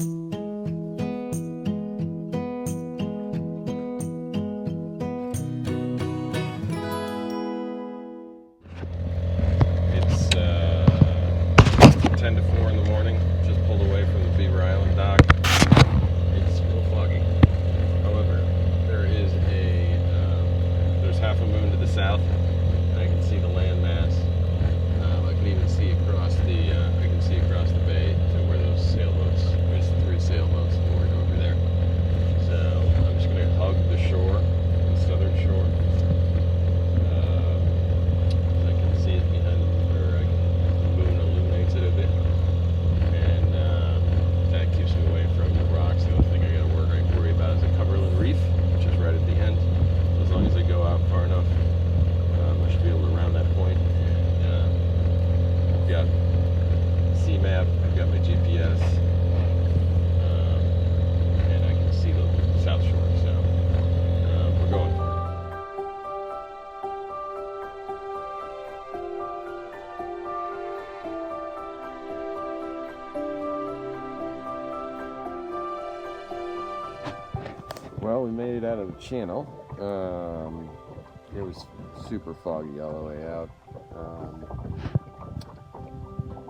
It's 10 to 4 in the morning. Just pulled away from the Beaver Island dock. It's still foggy. However, there's half a moon to the south. I can see the landmass. I can even see across the bay to where those sailboats. There's 3 sailboats moored over there. So I'm just gonna hug the shore, the southern shore. I can see it behind, or the moon illuminates it a bit, and that keeps me away from the rocks. The only thing I gotta worry about is the Cumberland Reef, which is right at the end. As long as I go out far enough, I should be able to round that point. I've got C-map, I've got my GPS, and I can see the South Shore, so we're going for it. Well, we made it out of the channel. It was super foggy all the way out.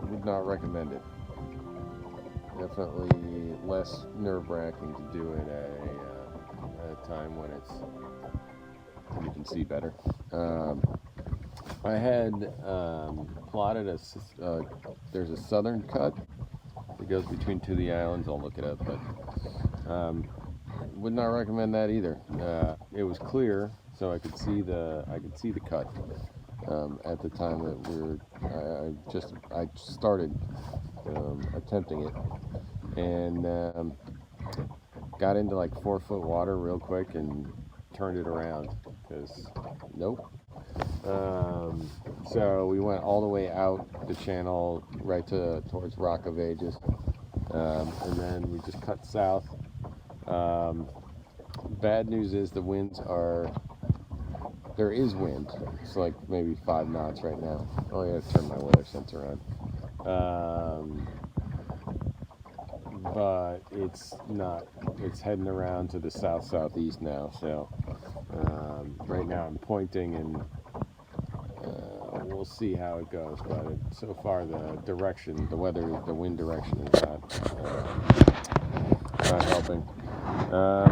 Would not recommend it. Definitely less nerve-wracking to do it at a time when you can see better. I had plotted there's a southern cut that goes between 2 of the islands. I'll look it up, but would not recommend that either. It was clear, so I could see the cut at the time that I started attempting it, and got into like 4-foot water real quick and turned it around because nope. So we went all the way out the channel right towards Rock of Ages, and then we just cut south. Bad news is there is wind. It's like maybe 5 knots right now. Oh, I gotta turn my weather sensor on. But it's heading around to the southeast now. So right now I'm pointing, and we'll see how it goes. But so far the wind direction is not helping.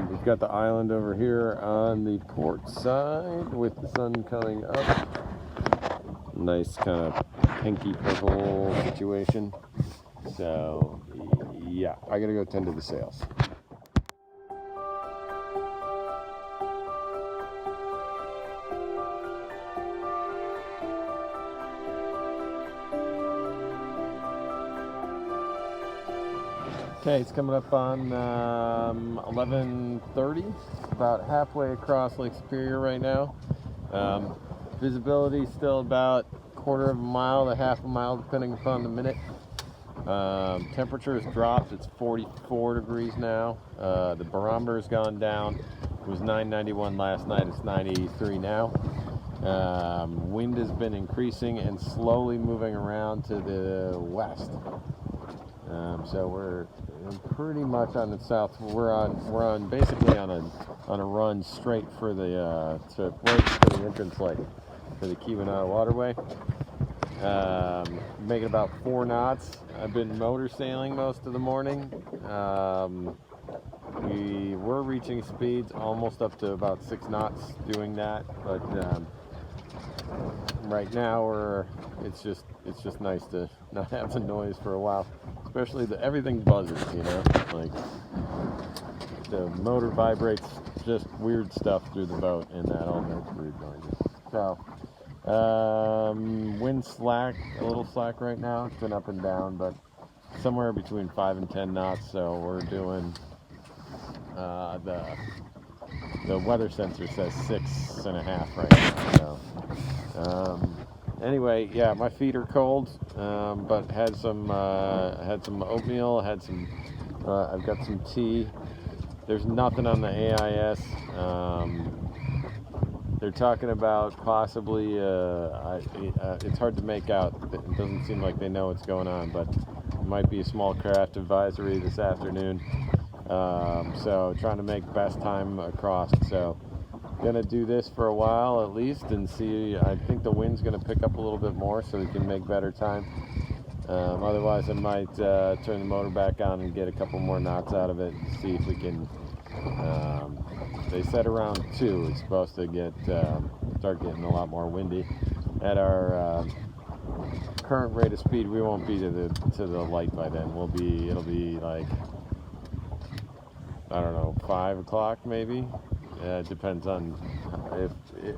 We've got the island over here on the port side with the sun coming up. Nice kind of pinky purple situation. So yeah, I gotta go tend to the sails. Okay, it's coming up on 11:30, about halfway across Lake Superior right now. Visibility still about a quarter of a mile to half a mile, depending upon the minute. Temperature has dropped. It's 44 degrees now. The barometer has gone down. It was 991 last night. It's 983 now. Wind has been increasing and slowly moving around to the west. So we're pretty much on the south. We're on basically on a run straight for the entrance lake for the Keweenaw waterway. Making about 4 knots. I've been motor sailing most of the morning. We were reaching speeds almost up to about 6 knots doing that, but right now it's just nice to not have the noise for a while. Especially everything buzzes, you know, like the motor vibrates just weird stuff through the boat, and that all makes weird noises. So, wind slack, a little slack right now. It's been up and down, but somewhere between 5 and 10 knots. So we're doing the weather sensor says 6.5 right now. So. Anyway, yeah, my feet are cold, but had some oatmeal, I've got some tea. There's nothing on the AIS. They're talking about possibly, it's hard to make out. It doesn't seem like they know what's going on, but might be a small craft advisory this afternoon. So trying to make best time across. So gonna do this for a while at least and see. I think the wind's gonna pick up a little bit more so we can make better time. Otherwise I might turn the motor back on and get a couple more knots out of it and see if we can. They said around 2 it's supposed to start getting a lot more windy. At our current rate of speed, we won't be to the light by then. It'll be like, I don't know, 5 o'clock maybe. It depends on if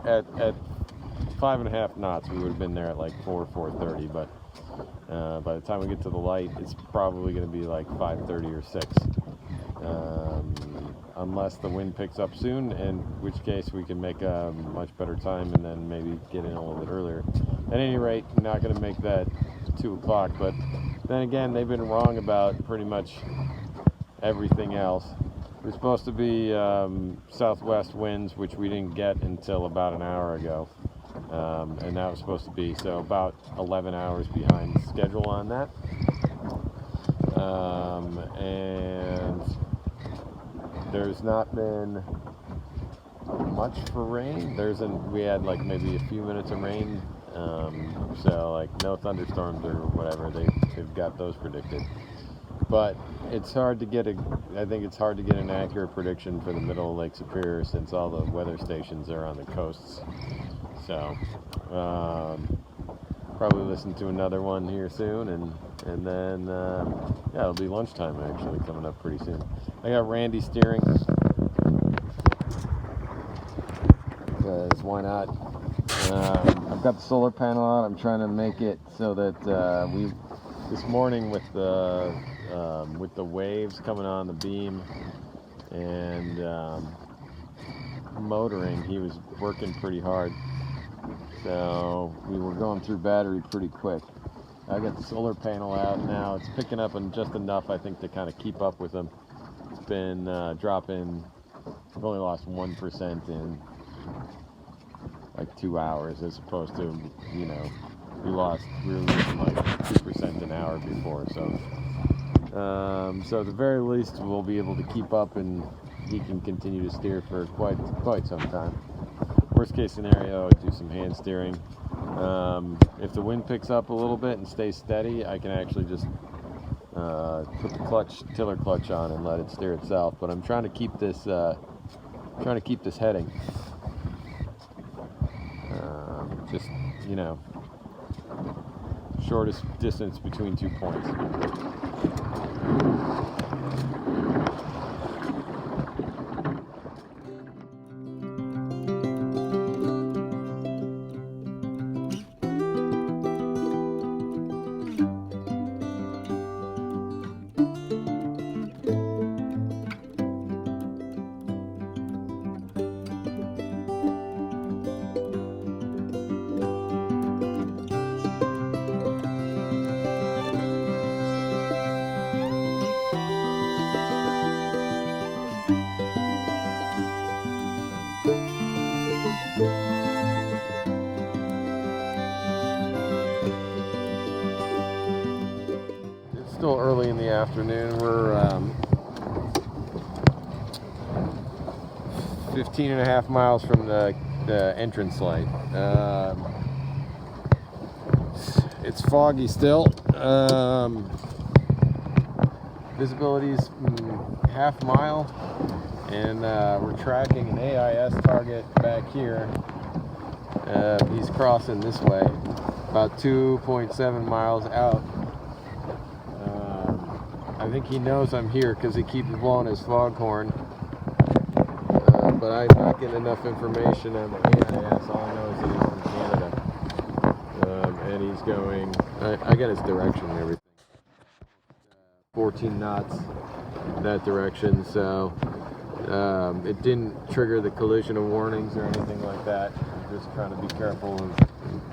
at 5.5 knots we would have been there at like 4:30, but by the time we get to the light, it's probably going to be like 5:30 or 6. Unless the wind picks up soon, in which case we can make a much better time and then maybe get in a little bit earlier. At any rate, not going to make that 2 o'clock, but then again, they've been wrong about pretty much everything else. There's supposed to be southwest winds, which we didn't get until about an hour ago, and that was supposed to be, so about 11 hours behind schedule on that. And there's not been much for rain. We had like maybe a few minutes of rain, so like no thunderstorms or whatever. They've got those predicted, but it's hard to get I think it's hard to get an accurate prediction for the middle of Lake Superior since all the weather stations are on the coasts. So probably listen to another one here soon, and then yeah, it'll be lunchtime actually coming up pretty soon. I got Randy steering, because why not? I've got the solar panel on. I'm trying to make it so that this morning with the waves coming on the beam and motoring, he was working pretty hard. So we were going through battery pretty quick. I got the solar panel out now. It's picking up and just enough, I think, to kind of keep up with him. It's been dropping. I've only lost 1% in like 2 hours, as opposed to, we were losing like 2% an hour before. So at the very least, we'll be able to keep up, and he can continue to steer for quite some time. Worst case scenario, do some hand steering. If the wind picks up a little bit and stays steady, I can actually just put the tiller clutch on and let it steer itself. But I'm trying to keep this heading. Just shortest distance between 2 points. Still early in the afternoon. We're 15.5 miles from the entrance light. It's foggy still. Visibility's half mile, and we're tracking an AIS target back here. He's crossing this way, about 2.7 miles out. I think he knows I'm here because he keeps blowing his foghorn, but I'm not getting enough information on the AIS. All I know is that he's from Canada, and he's going, I got his direction and everything, 14 knots in that direction, so it didn't trigger the collision of warnings or anything like that. I'm just trying to be careful and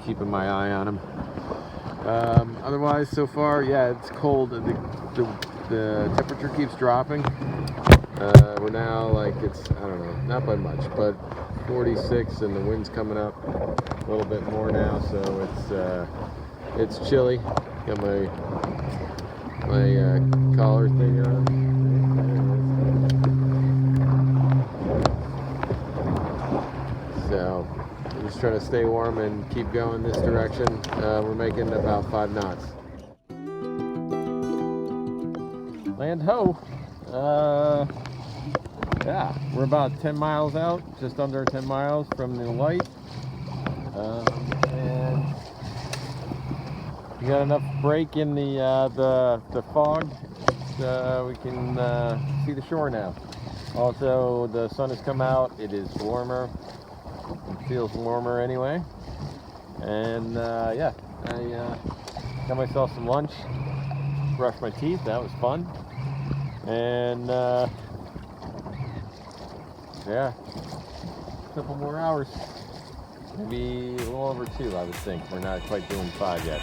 keeping my eye on him. Otherwise, so far, yeah, it's cold. The temperature keeps dropping. We're now like, it's, I don't know, not by much, but 46, and the wind's coming up a little bit more now, so it's chilly. Got my my collar thing on. So I'm just trying to stay warm and keep going this direction. We're making about 5 knots. Land ho! Yeah, we're about 10 miles out, just under 10 miles from the light. And we got enough break in the fog, so we can see the shore now. Also, the sun has come out. It is warmer. It feels warmer anyway. And yeah, I got myself some lunch, brushed my teeth. That was fun. And yeah, a couple more hours. Maybe a little over 2, I would think. We're not quite doing 5 yet.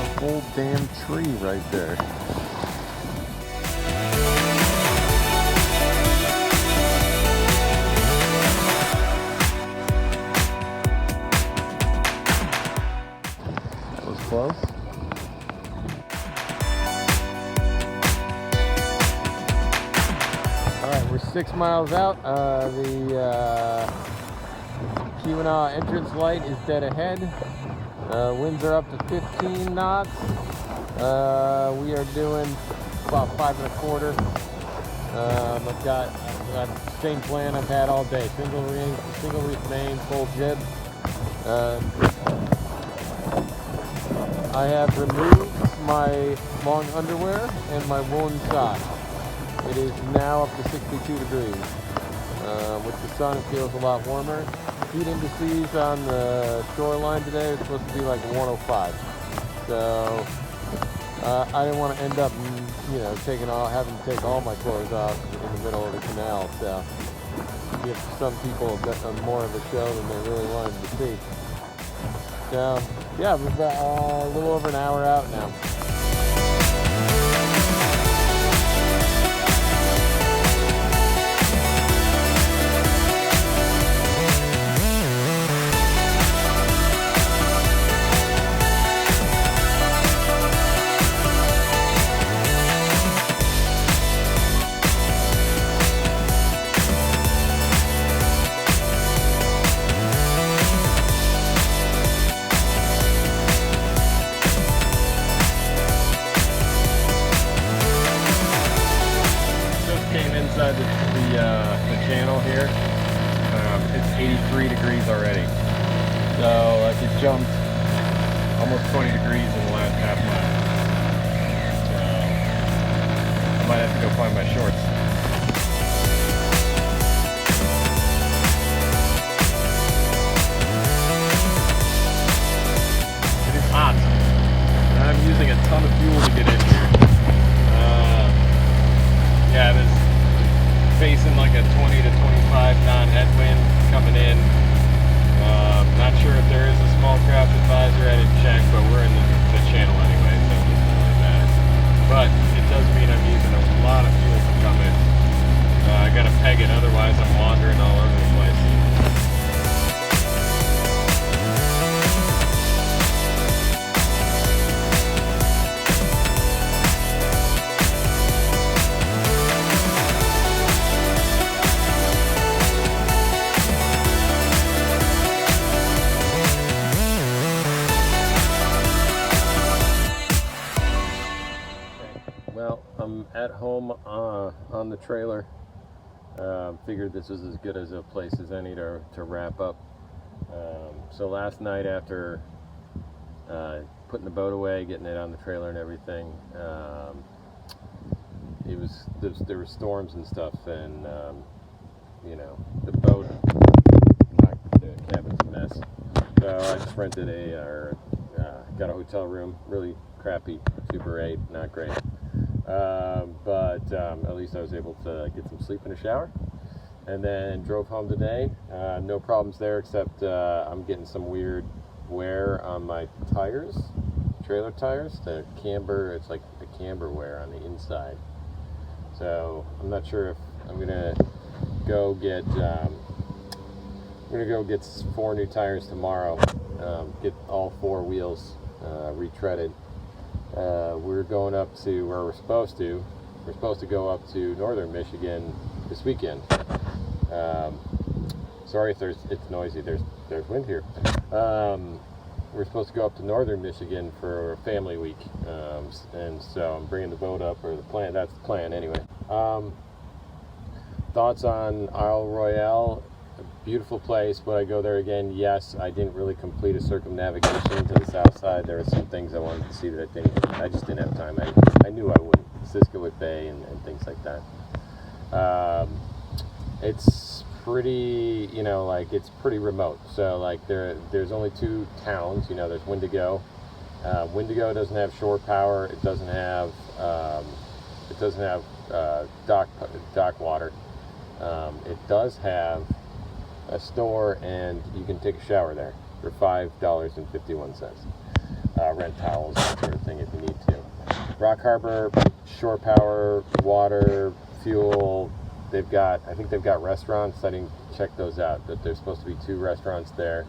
A whole damn tree right there. Close. Alright, we're 6 miles out. The Keweenaw entrance light is dead ahead. Winds are up to 15 knots. We are doing about 5 1/4. I've got the same plan I've had all day. Single reef main, full jib. I have removed my long underwear and my woolen socks. It is now up to 62 degrees. With the sun, it feels a lot warmer. Heat indices on the shoreline today are supposed to be like 105. So I didn't want to end up, having to take all my clothes off in the middle of the canal. So give some people more of a show than they really wanted to see. So yeah, we've got a little over an hour out now. Inside the channel here, it's 83 degrees already. So like it jumped almost 20 degrees in the last half mile. So I might have to go find my shorts. It is hot. I'm using a ton of fuel to get in here. Yeah, this facing like a 20 to 25 knot headwind coming in. Not sure if there is a small craft advisor. I didn't check, but we're in the channel anyway, so it doesn't really matter. But it does mean I'm using a lot of fuel to come in. I gotta peg it, otherwise I'm wandering all over the place. Well, I'm at home on the trailer. Figured this was as good as a place as any to wrap up. So last night, after putting the boat away, getting it on the trailer and everything, there were storms and stuff, and the boat, the cabin's a mess. So I just rented got a hotel room, really crappy, Super 8, not great. But at least I was able to get some sleep and a shower, and then drove home today. No problems there, except I'm getting some weird wear on my tires. trailer tires. The camber, it's like the camber wear on the inside. So I'm not sure if I'm gonna go get 4 new tires tomorrow. Get all 4 wheels retreaded. We're going up to where we're supposed to. We're supposed to go up to northern Michigan this weekend. Sorry if it's noisy. There's wind here. We're supposed to go up to northern Michigan for family week, and so I'm bringing the boat up, or the plan. That's the plan anyway. Thoughts on Isle Royale? A beautiful place. Would I go there again? Yes. I didn't really complete a circumnavigation to the south side. There were some things I wanted to see that I just didn't have time. I knew I wouldn't. Siskiyou Bay and things like that. It's pretty, like it's pretty remote. So like there's only 2 towns. There's Wendigo. Wendigo doesn't have shore power. It doesn't have dock water. It does have a store, and you can take a shower there for $5.51. Rent towels, that sort of thing, if you need to. Rock Harbor, shore power, water, fuel. I think they've got restaurants. I didn't check those out, but there's supposed to be 2 restaurants there.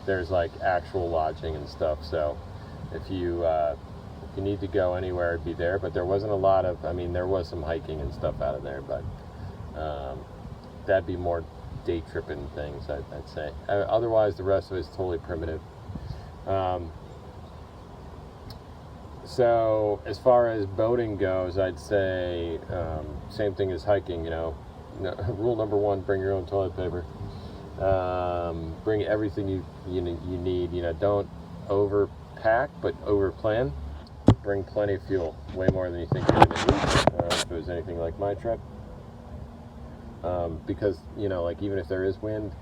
There's like actual lodging and stuff. So if you need to go anywhere, it'd be there. But there wasn't a lot of. There was some hiking and stuff out of there, but that'd be more day tripping things, I'd say. Otherwise, the rest of it is totally primitive. So as far as boating goes, I'd say same thing as hiking. Rule number 1: bring your own toilet paper. Bring everything you need. Don't overpack, but overplan. Bring plenty of fuel, way more than you think you're going to need. If it was anything like my trip, because like even if there is wind,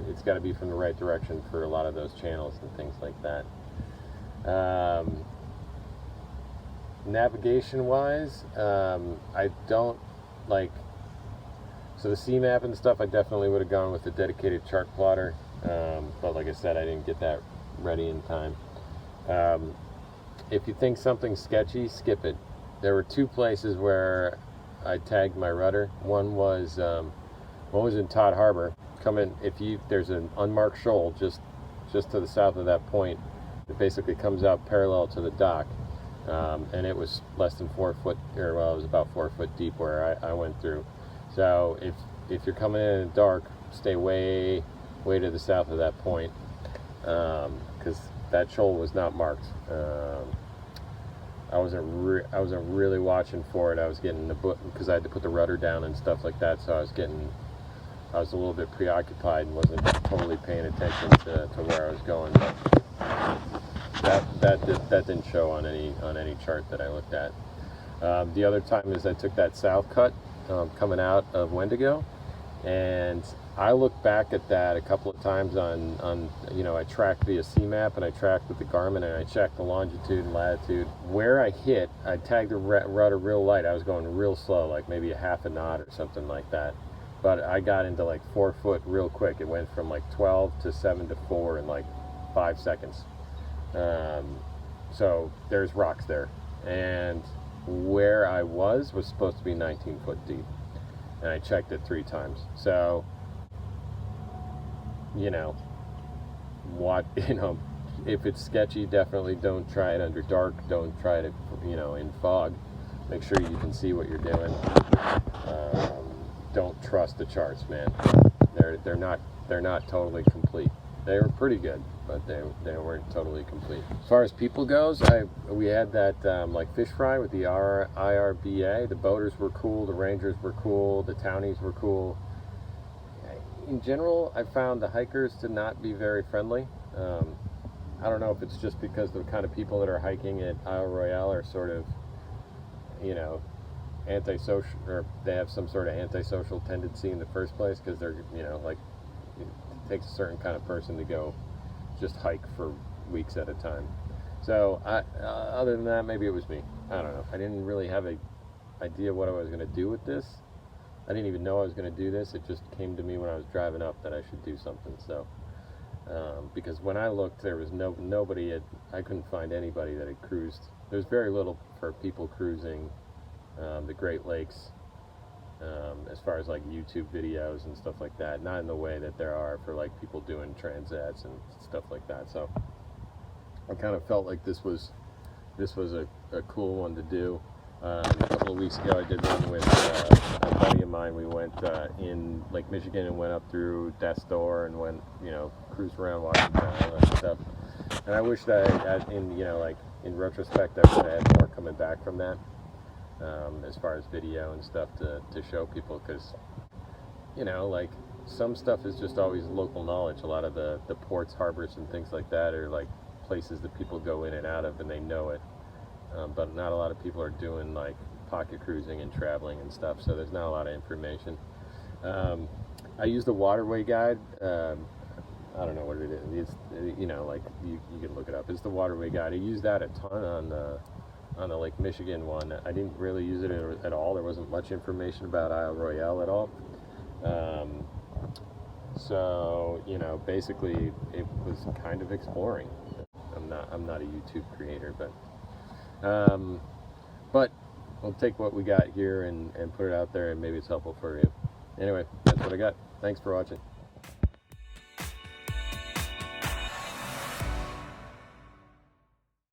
it's got to be from the right direction for a lot of those channels and things like that. Navigation wise, I don't like, so the sea map and stuff, I definitely would have gone with a dedicated chart plotter, but like I said, I didn't get that ready in time. If you think something's sketchy, skip it. There were 2 places where I tagged my rudder. One was in Todd Harbor. There's an unmarked shoal just to the south of that point. It basically comes out parallel to the dock. And it was less than 4 foot, it was about 4 foot deep where I went through. So if you're coming in the dark, stay way to the south of that point, because that shoal was not marked. I wasn't really watching for it. I was getting because I had to put the rudder down and stuff like that. So I was a little bit preoccupied and wasn't totally paying attention to where I was going. But that didn't show on any chart that I looked at. The other time is I took that south cut coming out of Wendigo, and I looked back at that a couple of times on I tracked via sea map, and I tracked with the Garmin, and I checked the longitude and latitude. Where I hit, I tagged the rudder real light. I was going real slow, like maybe a half a knot or something like that. But I got into like 4 foot real quick. It went from like 12 to 7 to 4 in like 5 seconds. So there's rocks there, and where I was supposed to be 19 foot deep, and I checked it 3 times. So if it's sketchy, definitely don't try it under dark. Don't try it in fog. Make sure you can see what you're doing. Don't trust the charts, man. They're not totally complete. They were pretty good, but they weren't totally complete. As far as people goes, we had that like fish fry with the IRBA. The boaters were cool, the rangers were cool, the townies were cool. In general, I found the hikers to not be very friendly. I don't know if it's just because the kind of people that are hiking at Isle Royale are sort of, antisocial, or they have some sort of antisocial tendency in the first place, because they're, like, it takes a certain kind of person to go just hike for weeks at a time. So other than that, maybe it was me. I don't know. I didn't really have an idea what I was going to do with this. I didn't even know I was going to do this. It just came to me when I was driving up that I should do something. So because when I looked, there was nobody I couldn't find anybody that had cruised. There's very little for people cruising the Great Lakes, as far as like YouTube videos and stuff like that. Not in the way that there are for like people doing transats and stuff like that. So I kind of felt like this was a cool one to do. A couple of weeks ago, I did one with a buddy of mine. We went in Lake Michigan and went up through Death's Door and went, cruised around Washington Island and stuff. And I wish that, in retrospect, I would have had more coming back from that, as far as video and stuff to show people, because, like, some stuff is just always local knowledge. A lot of the ports, harbors, and things like that are like places that people go in and out of, and they know it. But not a lot of people are doing like pocket cruising and traveling and stuff, so there's not a lot of information. I used the waterway guide. I don't know what it is. It's, like you can look it up. It's the waterway guide. I used that a ton on the Lake Michigan one. I didn't really use it at all. There wasn't much information about Isle Royale at all. So basically it was kind of exploring. I'm not a YouTube creator, but we'll take what we got here and put it out there, and maybe it's helpful for you. Anyway, that's what I got. Thanks for watching.